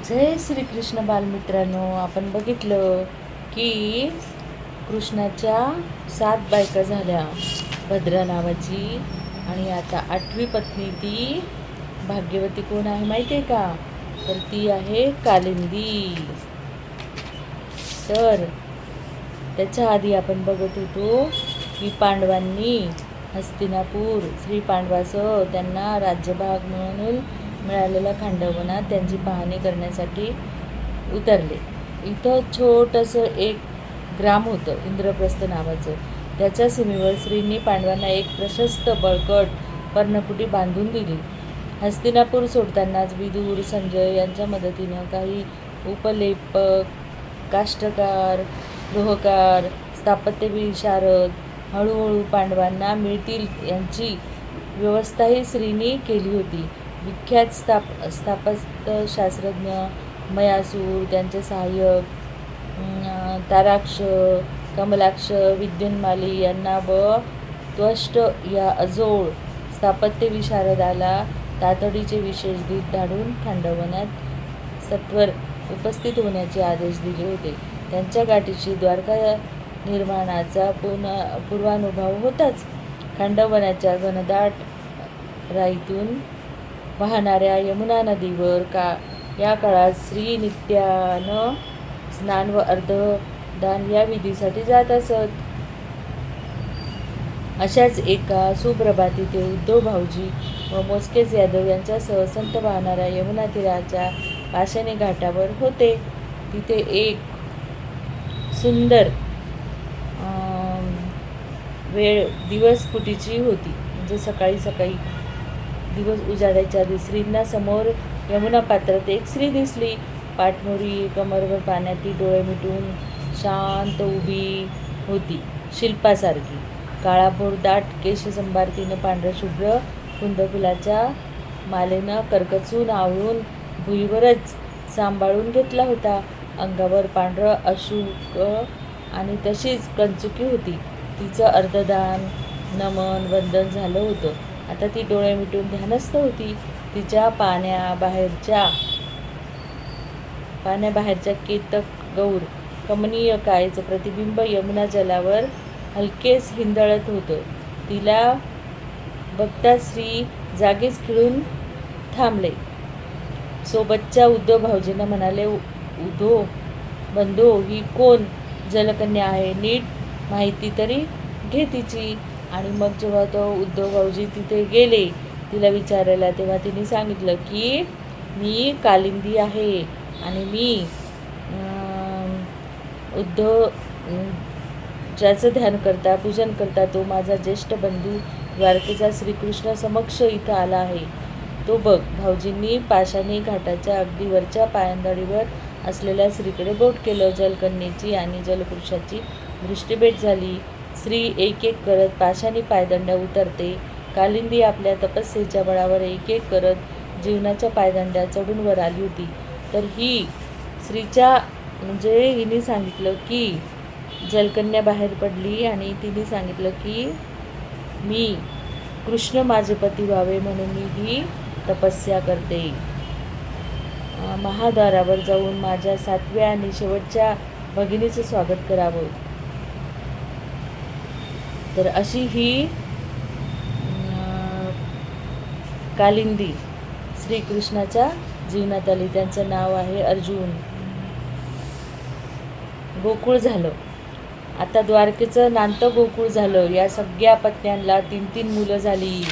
जय श्रीकृष्ण बालमित्रांनो, आपण बघितलं की कृष्णाच्या 7 बायका झाल्या भद्रा नावाची, आणि आता 8वी पत्नी ती भाग्यवती कोण आहे माहिती आहे का? तर ती आहे कालिंदी. तर त्याच्या आधी आपण बघत होतो की पांडवांनी हस्तिनापूर श्री पांडवासह त्यांना राज्यभाग म्हणून मिळालेल्या खांडवनात त्यांची पाहणी करण्यासाठी उतरले. इथं छोटंसं एक ग्राम होतं इंद्रप्रस्थ नावाचं. त्याच्या सीमेवर श्रींनी पांडवांना एक प्रशस्त बळकट पर्णकुटी बांधून दिली. हस्तिनापूर सोडतानाच विदुर संजय यांच्या मदतीनं काही उपलेपक, काष्टकार, लोहकार, स्थापत्य विशारद हळूहळू पांडवांना मिळतील यांची व्यवस्थाही श्रींनी केली होती. विख्यात स्थापत्यशास्त्रज्ञ मयासूर, त्यांचे सहाय्यक ताराक्ष, कमलाक्ष, विद्युन्माली यांना व त्वष्ट या अजोड स्थापत्य विशारदाला तातडीचे विशेष दूत धाडून खांडवनात सत्वर उपस्थित होण्याचे आदेश दिले होते. त्यांच्या गाठीशी द्वारका निर्माणाचा पूर्वानुभव होताच. खांडवनाच्या घनदाट राईतून वाहणाऱ्या यमुना नदीवर या काळात श्री नित्यानं स्नान व अर्धदान या विधीसाठी जात असत. अशाच एका सुप्रभाती ते उद्धव भाऊजी व मोजकेच यादव यांच्यासह संत वाहणाऱ्या यमुना तीराच्या पाषाणी घाटावर होते. तिथे एक सुंदर दिवसफुटीची होती. म्हणजे सकाळी दिवस उजाडायच्या आधी श्रींना समोर यमुना पात्रात एक स्त्री दिसली. पाठमोरी, कमरभर पाण्यात ती डोळे मिटून शांत उभी होती, शिल्पासारखी. काळाभोर दाट केशसंभार तिनं पांढरशुभ्र कुंदफुलाच्या मालेनं करकचून आवळून भुईवरच सांभाळून घेतला होता. अंगावर पांढरं अशुक आणि तशीच कंचुकी होती. तिचं अर्धदान, नमन, वंदन झालं होतं. आता ती डोळे मिटून ध्यानस्थ होती. तिच्या पाण्याबाहेरच्या केतक गौर कमनीय कायेचं प्रतिबिंब यमुना जलावर हलकेच हिंदळत होतं. तिला बघताच श्री जागीच खिळून थांबले. सोबतच्या उद्धव भाऊजींना म्हणाले, उद्धव बंधू, ही कोण जलकन्या आहे? नीट माहिती तरी घे तिची. आणि मग जेव्हा तो उद्धव भाऊजी तिथे गेले तिला विचारायला, तेव्हा तिने सांगितलं की मी कालिंदी आहे आणि मी उद्धव ज्याचं ध्यान करता, पूजन करता तो माझा ज्येष्ठ बंधू द्वारकेचा श्रीकृष्ण समक्ष इथं आला आहे. तो बघ. भाऊजींनी पाषाणी घाटाच्या अगदी वरच्या पायंदळीवर असलेल्या श्रीकडे बोट केलं. जलकन्येची आणि जलपुरुषाची दृष्टीभेट झाली. श्री एक एक करत पाषाणी पायदंड्या उतरते. कालिंदी आपल्या तपस्येच्या बळावर एक एक करत जीवनाच्या पायदंड्या चढून वर आली होती. तर ही श्रीच्या म्हणजे हिने सांगितलं की जलकन्या बाहेर पडली आणि तिने सांगितलं की मी कृष्ण माझे पती व्हावे म्हणून मी ही तपस्या करते. महाद्वारावर जाऊन माझ्या 7व्या आणि शेवटच्या भगिनीचं स्वागत करावं. तर अशी ही कालिंदी श्रीकृष्णाच्या जीवनात आली. त्यांचं नाव आहे अर्जुन. गोकुळ झालं. आता द्वारकेचं नांतं गोकुळ झालं. या सगळ्या पत्न्यांना 3-3 मुलं झाली.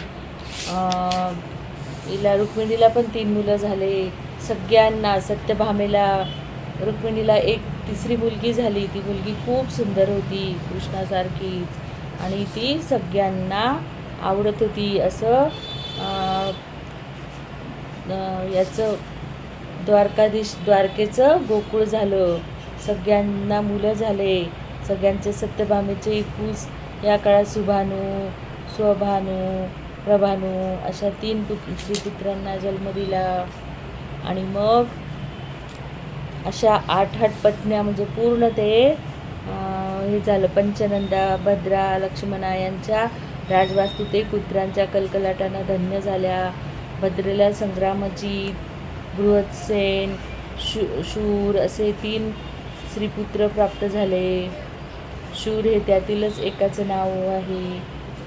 हिला रुक्मिणीला पण 3 मुलं झाले. सगळ्यांना सत्यभामेला, रुक्मिणीला एक 3री मुलगी झाली. ती मुलगी खूप सुंदर होती, कृष्णासारखीच, आणि ती सगळ्यांना आवडत होती. असं याचं द्वारकेचं गोकुळ झालं. सगळ्यांना मुलं झाले. सगळ्यांचे सत्यभामेचे इकूस या काळात सुभानू, स्वभानू, प्रभानू अशा 3 स्त्रीपुत्रांना जन्म दिला. आणि मग अशा 8 पत्न्या म्हणजे पूर्ण ते हे झालं. पंचनंदा, भद्रा, लक्ष्मणा यांच्या राजवास्तूत एक पुत्रांच्या कलकलाटानं धन्य झाल्या. भद्रेला संग्रामजीत, बृहत्सेन, शूर असे 3 स्त्रीपुत्र प्राप्त झाले. शूर हे त्यातीलच एकाचं नाव आहे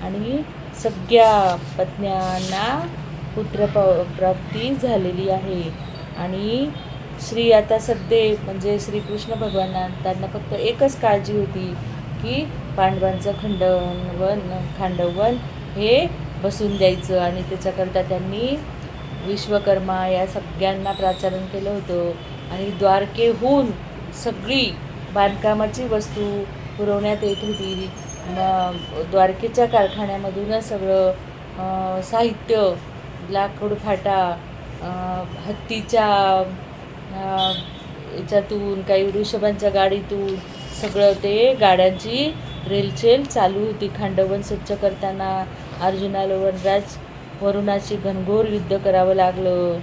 आणि सगळ्या पत्न्यांना पुत्रप्राप्ती झालेली आहे. आणि श्री आता सध्या म्हणजे श्रीकृष्ण भगवानांना त्यांना फक्त एकच काळजी होती की पांडवांचं खांडवन हे बसून द्यायचं. आणि त्याच्याकरता त्यांनी विश्वकर्मा या सगळ्यांना प्राचारण केलं होतं. आणि द्वारकेहून सगळी बांधकामाची वस्तू पुरवण्यात येत होती. द्वारकेच्या कारखान्यामधूनच सगळं साहित्य, लाकूड फाटा, हत्तीच्या याच्यातून, काही वृषभांच्या गाडीतून सगळं ते गाड्यांची रेलचेल चालू होती. खांडवन स्वच्छ करताना अर्जुनाला वरुणाशी घनघोर युद्ध करावं लागलं.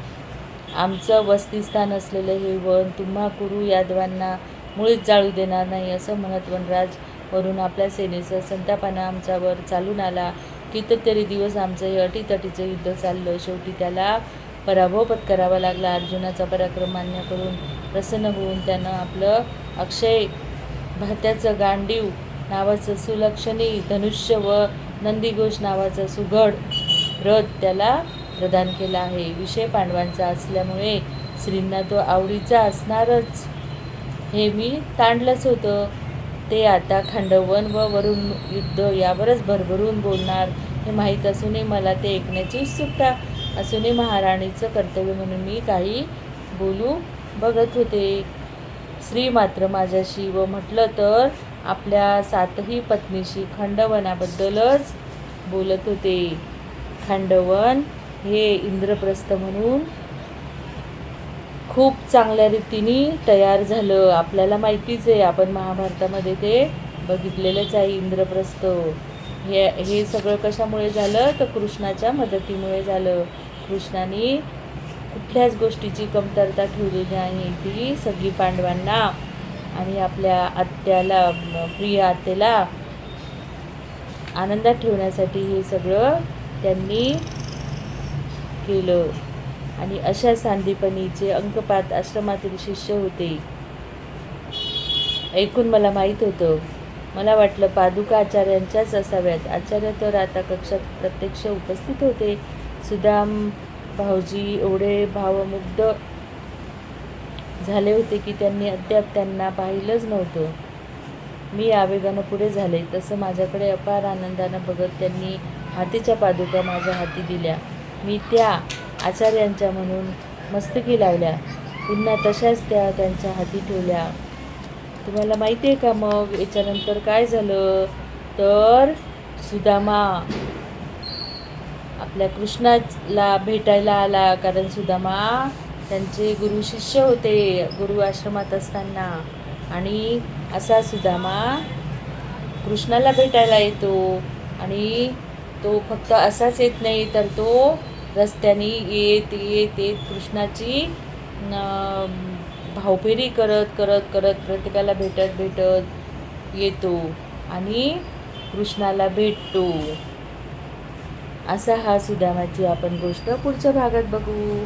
आमचं वसतिस्थान असलेलं हे वन तुम्हा कुरु यादवांना मुळीच जाळू देणार नाही असं म्हणत वनराज वरून आपल्या सेनेचं संतापानं आमच्यावर चालून आला. कितीतरी दिवस आमचं हे अटीतटीचं युद्ध चाललं. शेवटी त्याला पराभव पत्करावा लागला. अर्जुनाचा पराक्रम मान्य करून प्रसन्न होऊन त्यानं आपलं अक्षय भात्याचं गांडीव नावाचं सुलक्षणी धनुष्य व नंदीघोष नावाचं सुघड रथ त्याला प्रदान केला आहे. विषय पांडवांचा असल्यामुळे श्रींना तो आवडीचा असणारच हे मी ताणलंच होतं. ते आता खांडवन व वरुण युद्ध यावरच भरभरून बोलणार हे माहीत असूनही मला ते ऐकण्याची उत्सुकता असूनही महाराणीचं कर्तव्य म्हणून मी काही बोलू बघत होते. श्री मात्र माझ्याशी व म्हटलं तर आपल्या 7ही पत्नीशी खांडवनाबद्दलच बोलत होते. खांडवन हे इंद्रप्रस्थ म्हणून खूप चांगल्या रीतीने तयार झालं. आपल्याला माहितीच आहे, आपण महाभारतामध्ये ते बघितलेलंच आहे. इंद्रप्रस्थ हे सगळं कशामुळे झालं तर कृष्णाच्या मदतीमुळे झालं. कृष्णाने कुठल्याच गोष्टीची कमतरता ठेवली नाही. ती सगळी पांडवांना आणि आपल्या आत्याला, प्रिय आत्याला आनंदात ठेवण्यासाठी हे सगळं त्यांनी केलं. आणि अशा सांदीपनीचे अंकपात आश्रमातील शिष्य होते ऐकून मला माहीत होतं. मला वाटलं पादुका आचार्यांच्याच असाव्यात. आचार्य तर आता कक्षात प्रत्यक्ष उपस्थित होते. सुदाम भाऊजी एवढे भावमुग्ध झाले होते की त्यांनी अद्याप त्यांना पाहिलंच नव्हतं. मी आवेगानं पुढे झाले तसं माझ्याकडे अपार आनंदानं बघत त्यांनी हातीच्या पादुका माझ्या हाती दिल्या. मी त्या आचार्यांच्या म्हणून मस्तकी लावल्या. पुन्हा तशाच त्या त्यांच्या हाती ठेवल्या. तुम्हाला माहिती आहे का मग याच्यानंतर काय झालं तर सुदामा आपल्या कृष्णाला भेटायला आला. कारण सुदामा त्यांचे गुरु शिष्य होते गुरु आश्रमात असताना. आणि असा सुदामा कृष्णाला भेटायला येतो. आणि तो फक्त असाच येत नाही तर तो रस्त्याने येत येत येत कृष्णाची भावफेरी करत करत करत प्रत्येकाला भेटत येतो आणि कृष्णाला भेटतो. असा हा सुदामाची आपण गोष्ट पुढच्या भागात बघू.